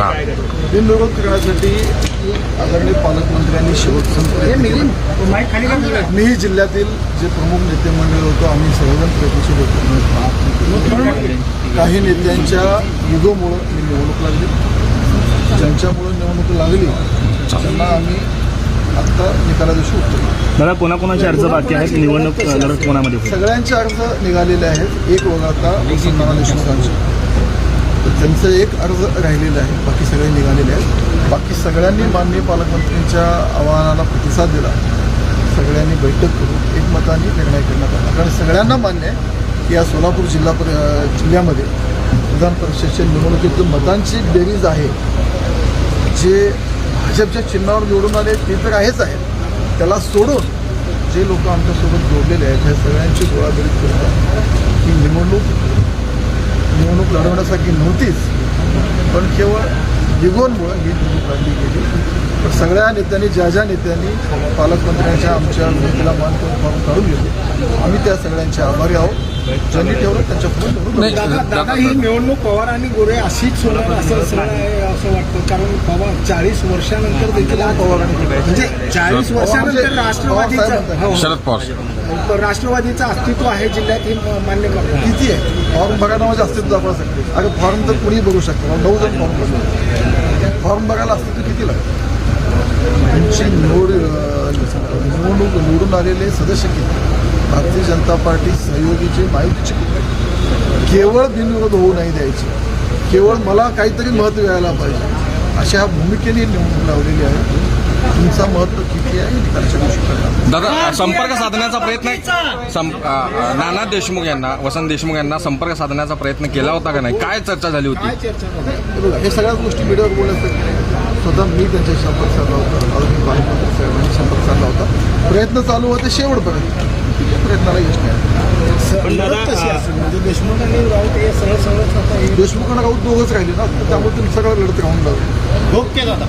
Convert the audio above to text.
बिनविरोध करण्यासाठी आदरणीय पालकमंत्र्यांनी मीही जिल्ह्यातील जे प्रमुख नेते मंडळी होतो आम्ही सर्वजण प्रयत्नशील होतो. काही नेत्यांच्या युगोमुळं ही निवडणूक लागली, ज्यांच्यामुळं निवडणूक लागली त्यांना आम्ही आत्ता निकाला दिवशी उत्तर. दादा, कोणाकोणाचे अर्ज बाकी आहेत निवडणूक लढत कोणामध्ये? सगळ्यांचे अर्ज निघालेले आहेत. एक वगळता नाना देशमुखांचे त्यांचं एक अर्ज राहिलेला आहे, बाकी सगळे निघालेले आहेत. बाकी सगळ्यांनी माननीय पालकमंत्र्यांच्या आवाहनाला प्रतिसाद दिला. सगळ्यांनी बैठक करून एकमताने निर्णय करण्यात आला. कारण सगळ्यांना मान्य आहे की या सोलापूर जिल्ह्यामध्ये विधान परिषदेच्या निवडणुकीत मतांची बेरीज आहे. जे भाजपच्या चिन्हावर निवडून आले ते तर आहेच आहे, त्याला सोडून जे लोक आमच्यासोबत जोडलेले आहेत ह्या सगळ्यांची गोळाबेरीज करतात. ही निवडणूक लढवण्यासाठी नव्हतीच, पण केवळ निगोनमुळं ही निवडणूक लढली गेली. पण सगळ्या नेत्यांनी ज्या नेत्यांनी पालकमंत्र्यांच्या आमच्या विनंतीला मान करून फॉर्म काढून घेतले आम्ही त्या सगळ्यांचे आभारी आहोत. ज्यांनी ठेवलं त्यांच्याकडून. दादा, ही निवडणूक पवार आणि गोरे अशीच होणार असं वाटतं, कारण पवार 40 वर्षानंतर देखील म्हणजे 40 वर्षानंतर राष्ट्रवादीचं शरद पवार राष्ट्रवादीचं अस्तित्व आहे जिल्ह्यात हे मान्य करतात. किती आहे फॉर्म बघायला माझे अस्तित्व दाखवा शकते. अरे फॉर्म तर कुणी बघू शकतो. 9 जण फॉर्म बघू. फॉर्म बघायला अस्तित्व किती लागतं? त्यांची निवडणूक निवडून आलेले सदस्य किती? भारतीय जनता पार्टी सहयोगीचे माहितीचे केवळ बिनविरोध होऊ नाही द्यायचे, केवळ मला काहीतरी महत्त्व यायला पाहिजे अशा ह्या भूमिकेने निवडणूक लावलेली आहे. तुमचा महत्त्व किती आहे निकालच्या दिवशी करणार. दादा, संपर्क साधण्याचा प्रयत्न नाना देशमुख यांना, वसंत देशमुख यांना संपर्क साधण्याचा प्रयत्न केला होता का नाही? काय चर्चा झाली होती? बघा, हे सगळ्याच गोष्टी मीडियावर बोलण्यासाठी स्वतः मी त्यांच्याशी संपर्क साधला होता, आदरणीय पालकमंत्री साहेबांनी संपर्क साधला होता. प्रयत्न चालू होते शेवटपर्यंत, प्रयत्नाला यश नाही. म्हणजे देशमुख आणि राऊत हे सरळ देशमुखांना राऊत दोघंच राहिले ना, त्यामुळे तुम्ही सगळं लढत राहून लागलं. ओके दादा.